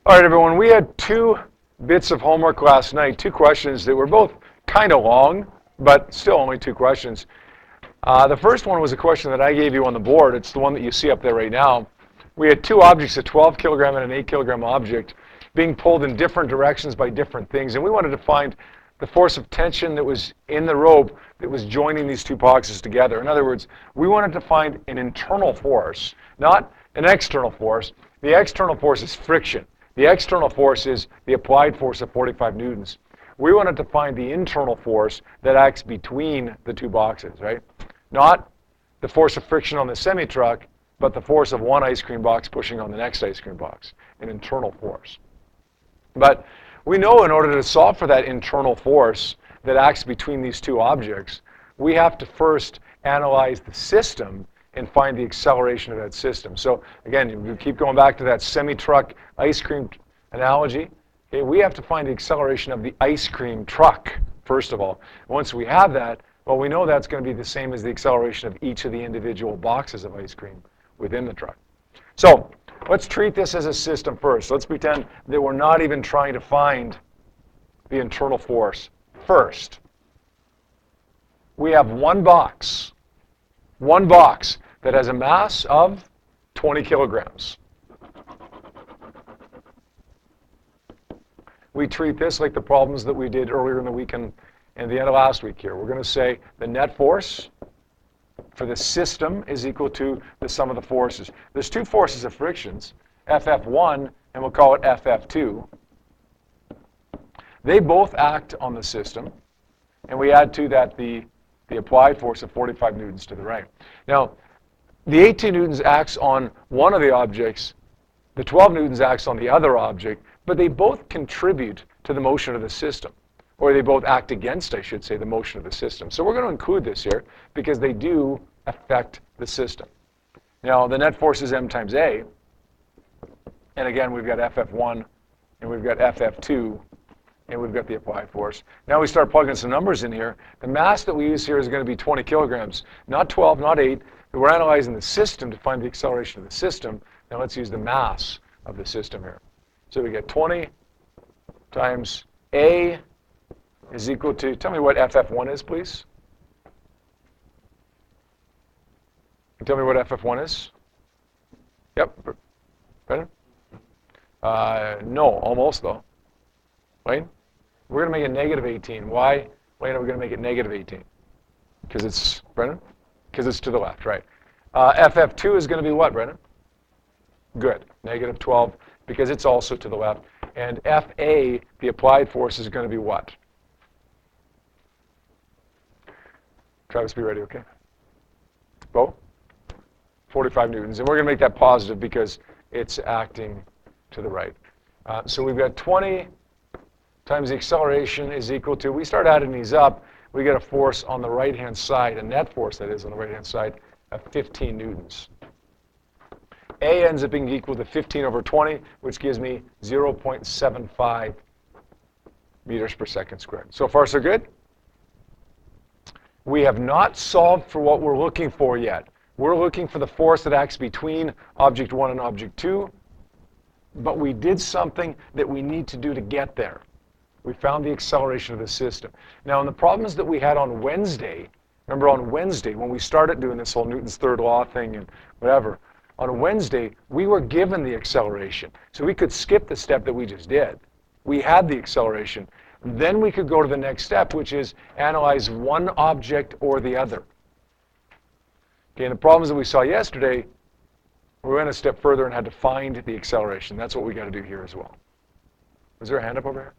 All right, everyone, we had two bits of homework last night, two questions that were both kind of long, but still only two questions. The first one was a question that I gave you on the board. It's the one that you see up there right now. We had two objects, a 12 kilogram and an 8 kilogram object, being pulled in different directions by different things, and we wanted to find the force of tension that was in the rope that was joining these two boxes together. In other words, we wanted to find an internal force, not an external force. The external force is friction. The external force is the applied force of 45 newtons. We wanted to find the internal force that acts between the two boxes, right? Not the force of friction on the semi-truck, but the force of one ice cream box pushing on the next ice cream box, an internal force. But we know in order to solve for that internal force that acts between these two objects, we have to first analyze the system and find the acceleration of that system. So again, you keep going back to that semi-truck ice cream analogy. Okay, we have to find the acceleration of the ice cream truck, first of all. Once we have that, well, we know that's going to be the same as the acceleration of each of the individual boxes of ice cream within the truck. So let's treat this as a system first. Let's pretend that we're not even trying to find the internal force first. We have one box that has a mass of 20 kilograms. We treat this like the problems that we did earlier in the week and the end of last week here. We're going to say the net force for the system is equal to the sum of the forces. There's two forces of frictions, FF1 and we'll call it FF2. They both act on the system, and we add to that the applied force of 45 newtons to the right. Now, the 18 newtons acts on one of the objects, the 12 newtons acts on the other object, but they both contribute to the motion of the system, or they both act against, I should say, the motion of the system. So we're going to include this here because they do affect the system. Now, the net force is m times a, and again, we've got FF1, and we've got FF2, and we've got the applied force. Now we start plugging some numbers in here. The mass that we use here is going to be 20 kilograms, not 12, not 8. We're analyzing the system to find the acceleration of the system. Now let's use the mass of the system here. So we get 20 times A is equal to, tell me what FF1 is, please. Tell me what FF1 is. Yep. Better? No, almost though. Right? We're going to make it negative 18. Why, Wayne, are we going to make it negative 18? Because it's, Brendan? Because it's to the left, right. FF2 is going to be what, Brendan? Good, negative 12, because it's also to the left. And FA, the applied force, is going to be what? Travis, be ready, okay? Bo? 45 newtons. And we're going to make that positive because it's acting to the right. So we've got 20 times the acceleration is equal to, we start adding these up, we get a force on the right-hand side, a net force that is on the right-hand side, of 15 newtons. A ends up being equal to 15 over 20, which gives me 0.75 meters per second squared. So far, so good? We have not solved for what we're looking for yet. We're looking for the force that acts between object 1 and object 2, but we did something that we need to do to get there. We found the acceleration of the system. Now, in the problems that we had on Wednesday, remember on Wednesday when we started doing this whole Newton's third law thing and whatever, on Wednesday, we were given the acceleration. So we could skip the step that we just did. We had the acceleration. Then we could go to the next step, which is analyze one object or the other. Okay, and the problems that we saw yesterday, we went a step further and had to find the acceleration. That's what we got to do here as well. Is there a hand up over here?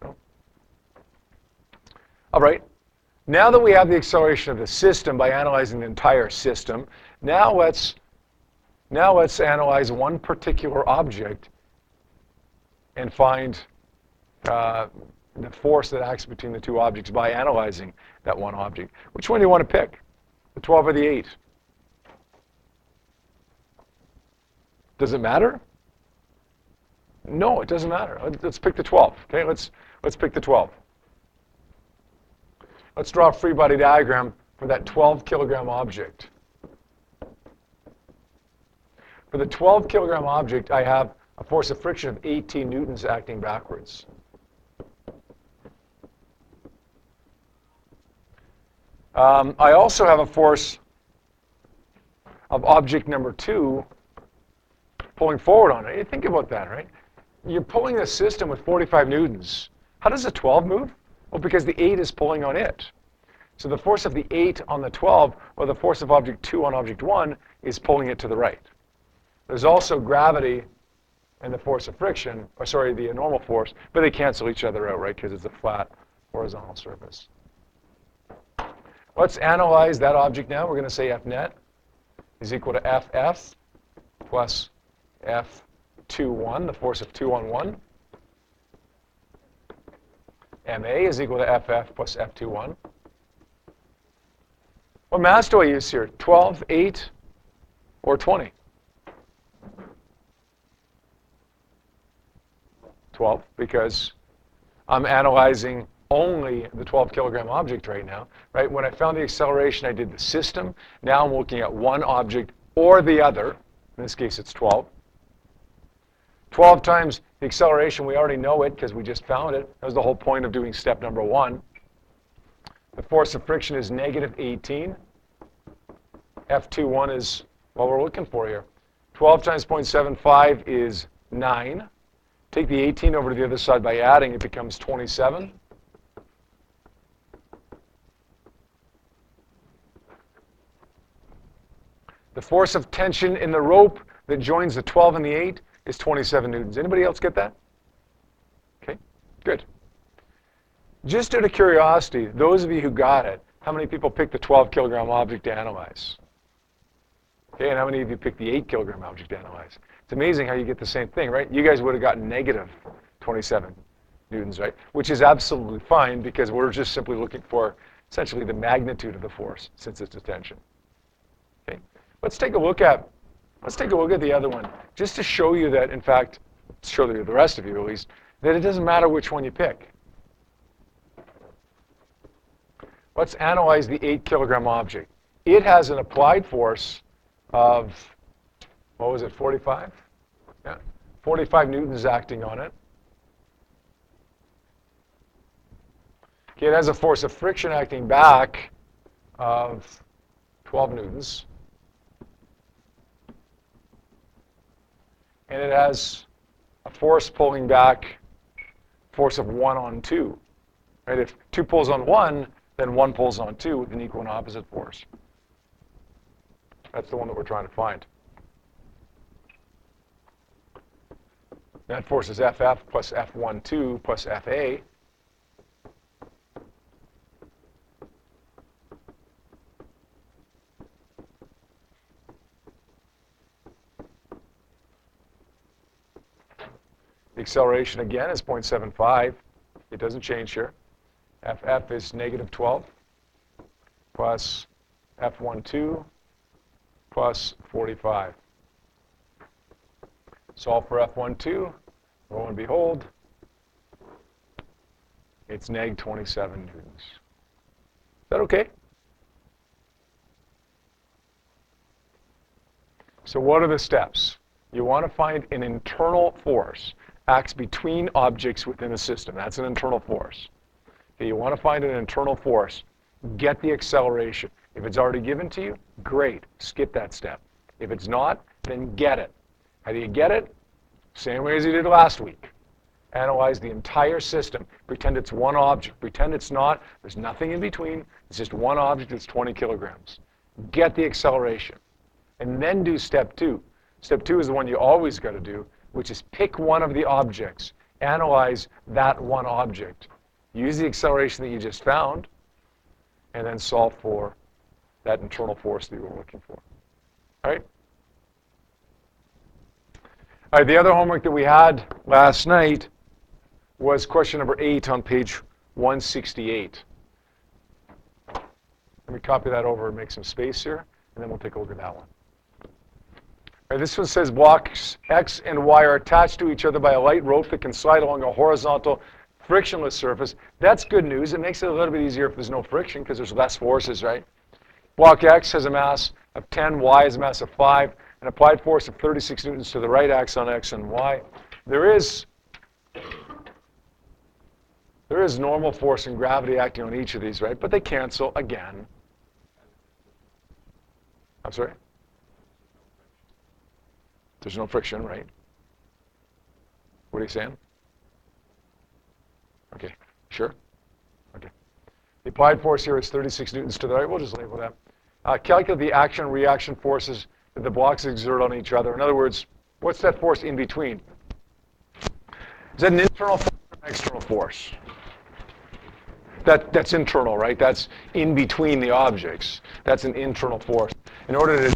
No? All right. Now that we have the acceleration of the system by analyzing the entire system, now let's analyze one particular object and find the force that acts between the two objects by analyzing that one object. Which one do you want to pick? The 12 or the 8? Does it matter? No, it doesn't matter. Let's pick the 12. Okay, let's pick the 12. Let's draw a free body diagram for that 12 kilogram object. For the 12 kilogram object, I have a force of friction of 18 newtons acting backwards. I also have a force of object number 2 pulling forward on it. Think about that, right? You're pulling a system with 45 newtons. How does the 12 move? Well, because the 8 is pulling on it. So the force of the 8 on the 12, or the force of object 2 on object 1, is pulling it to the right. There's also gravity and the force of friction, or sorry, the normal force, but they cancel each other out, right, because it's a flat horizontal surface. Let's analyze that object now. We're going to say F net is equal to FF plus F21, the force of 2 on 1. MA is equal to FF plus F21. What mass do I use here? 12, 8, or 20? 12, because I'm analyzing only the 12 kilogram object right now, right? When I found the acceleration, I did the system. Now I'm looking at one object or the other. In this case, it's 12. 12 times the acceleration, we already know it because we just found it. That was the whole point of doing step number 1. The force of friction is negative 18. F21 is what we're looking for here. 12 times 0.75 is 9. Take the 18 over to the other side by adding, it becomes 27. The force of tension in the rope that joins the 12 and the 8 is 27 newtons. Anybody else get that? Okay, good. Just out of curiosity, those of you who got it, how many people picked the 12 kilogram object to analyze? Okay, and how many of you picked the 8 kilogram object to analyze? It's amazing how you get the same thing, right? You guys would have gotten negative 27 newtons, right? Which is absolutely fine because we're just simply looking for essentially the magnitude of the force since it's a tension. Okay, let's take a look at the other one just to show you that, in fact, show the rest of you at least, that it doesn't matter which one you pick. Let's analyze the 8 kilogram object. It has an applied force of, what was it, 45? Yeah, 45 newtons acting on it. Okay, it has a force of friction acting back of 12 newtons. And it has a force pulling back, force of 1 on 2. Right? If 2 pulls on 1, then 1 pulls on 2 with an equal and opposite force. That's the one that we're trying to find. That force is FF plus F12 plus FA. The acceleration, again, is 0.75. It doesn't change here. FF is negative 12 plus F12 plus 45. Solve for F12. Lo and behold, it's neg 27 newtons. Is that okay? So what are the steps? You want to find an internal force acts between objects within a system. That's an internal force. Okay, you want to find an internal force. Get the acceleration. If it's already given to you, great. Skip that step. If it's not, then get it. How do you get it? Same way as you did last week. Analyze the entire system. Pretend it's one object. Pretend it's not. There's nothing in between. It's just one object that's 20 kilograms. Get the acceleration. And then do step 2. Step 2 is the one you always got to do, which is pick one of the objects. Analyze that one object. Use the acceleration that you just found, and then solve for that internal force that you were looking for. All right? All right, the other homework that we had last night was question number 8 on page 168. Let me copy that over and make some space here, and then we'll take a look at that one. All right, this one says blocks X and Y are attached to each other by a light rope that can slide along a horizontal frictionless surface. That's good news. It makes it a little bit easier if there's no friction because there's less forces, right? Block X has a mass of 10, Y has a mass of 5, an applied force of 36 newtons to the right axis on x and y. There is normal force and gravity acting on each of these, right? But they cancel again. I'm sorry? There's no friction, right? What are you saying? Okay, sure? Okay. The applied force here is 36 newtons to the right. We'll just label that. Calculate the action and reaction forces that the blocks exert on each other. In other words, what's that force in between? Is that an internal force or an external force? That's internal, right? That's in between the objects. That's an internal force. In order to,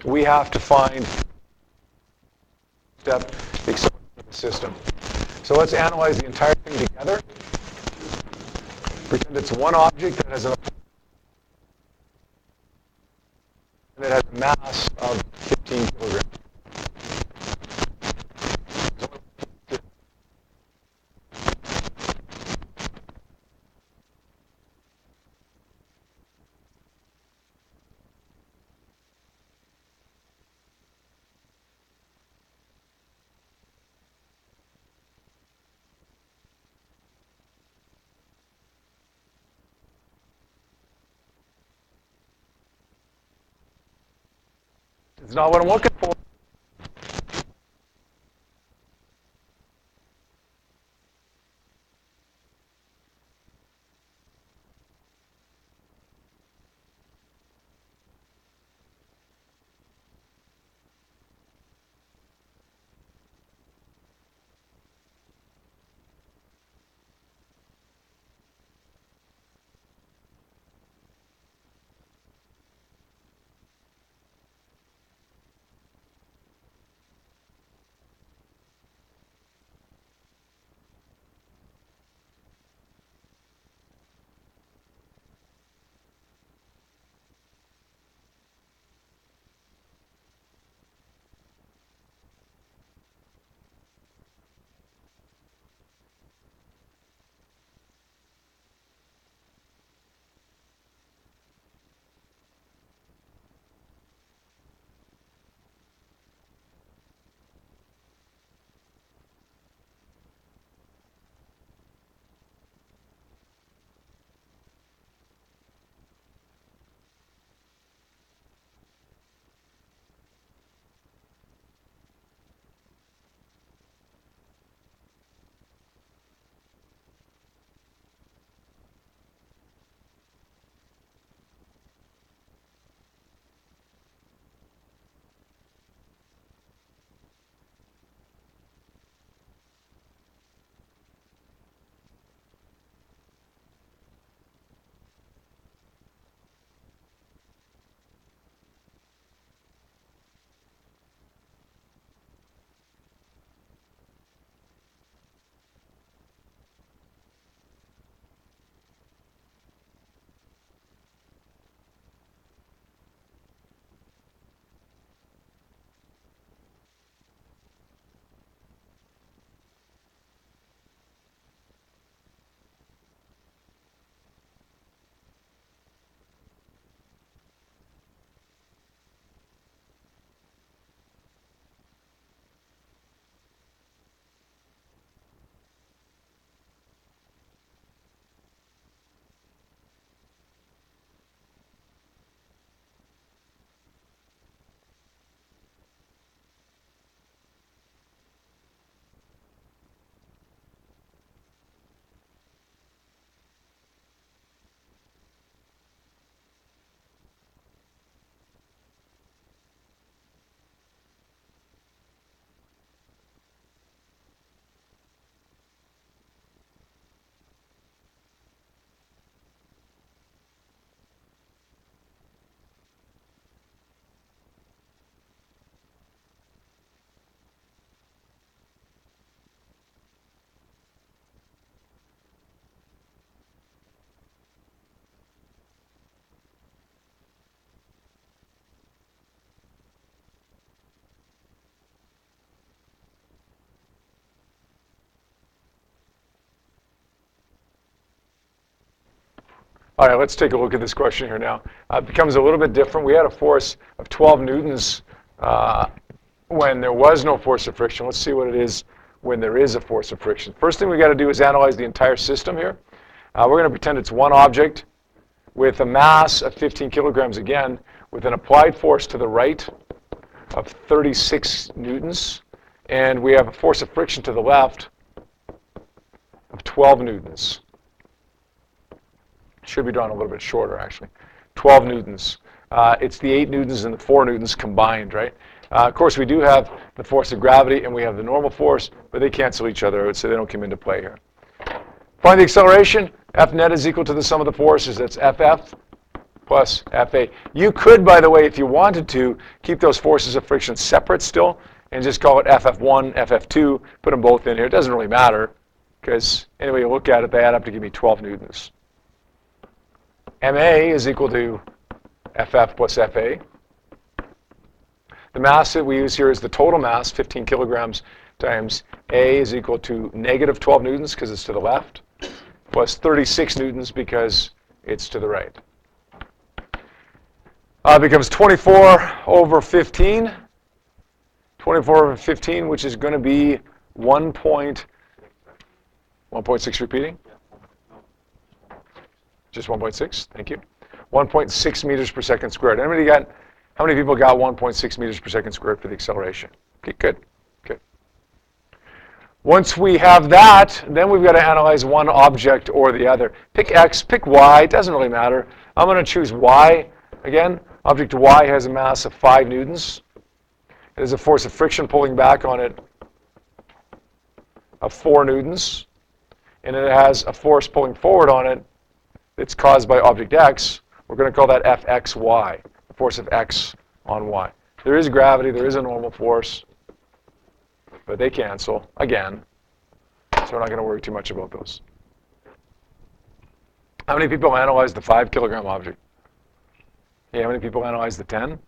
we have to find the acceleration of the system. So let's analyze the entire thing together. Pretend it's one object that has a mass of 15 kilograms. It's not what I'm looking for. All right, let's take a look at this question here now. It becomes a little bit different. We had a force of 12 newtons when there was no force of friction. Let's see what it is when there is a force of friction. First thing we got to do is analyze the entire system here. We're going to pretend it's one object with a mass of 15 kilograms again, with an applied force to the right of 36 newtons, and we have a force of friction to the left of 12 newtons. Should be drawn a little bit shorter, actually. 12 newtons. It's the 8 newtons and the 4 newtons combined, right? Of course, we do have the force of gravity and we have the normal force, but they cancel each other out, so they don't come into play here. Find the acceleration. F net is equal to the sum of the forces. That's FF plus FA. You could, by the way, if you wanted to, keep those forces of friction separate still and just call it FF1, FF2, put them both in here. It doesn't really matter because anyway you look at it, they add up to give me 12 newtons. MA is equal to FF plus FA. The mass that we use here is the total mass, 15 kilograms, times A is equal to negative 12 newtons because it's to the left, plus 36 newtons because it's to the right. It becomes 24 over 15. 24 over 15, which is going to be 1.6 repeating. Just 1.6, thank you. 1.6 meters per second squared. How many people got 1.6 meters per second squared for the acceleration? Okay, good, good. Once we have that, then we've got to analyze one object or the other. Pick X, pick Y, it doesn't really matter. I'm going to choose Y. Again, object Y has a mass of 5 newtons. It has a force of friction pulling back on it of 4 newtons. And it has a force pulling forward on it that's caused by object X. We're going to call that Fxy, the force of X on Y. There is gravity, there is a normal force, but they cancel, again, so we're not going to worry too much about those. How many people analyzed the 5 kilogram object? Yeah, how many people analyzed the 10?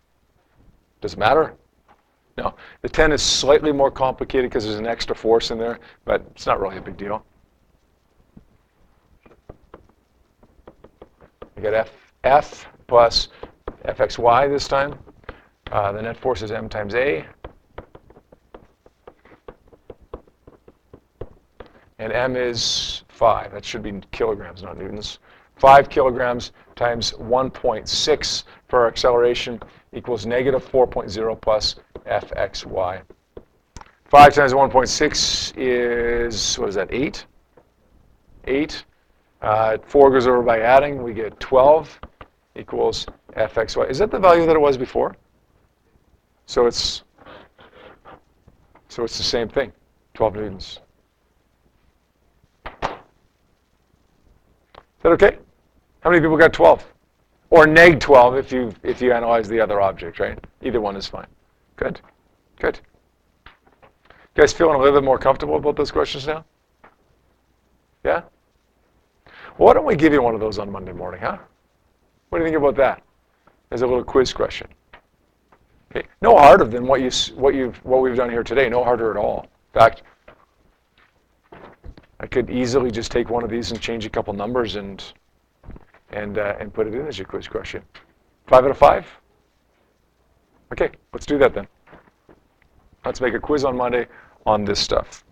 Does it matter? No. The 10 is slightly more complicated because there's an extra force in there, but it's not really a big deal. You got F plus Fxy this time. The net force is m times A. And m is 5. That should be kilograms, not newtons. 5 kilograms times 1.6 for our acceleration equals negative 4.0 plus Fxy. 5 times 1.6 is, what is that, 8? 8. 4 goes over by adding. We get 12 equals Fxy. Is that the value that it was before? So it's the same thing, 12 newtons. Is that okay? How many people got 12? Or neg 12 if you analyze the other object, right? Either one is fine. Good. Good. You guys feeling a little bit more comfortable about those questions now? Yeah? Well, why don't we give you one of those on Monday morning, huh? What do you think about that? As a little quiz question. Okay. No harder than what we've done here today. No harder at all. In fact, I could easily just take one of these and change a couple numbers and put it in as your quiz question. 5 out of 5? Okay, let's do that then. Let's make a quiz on Monday on this stuff.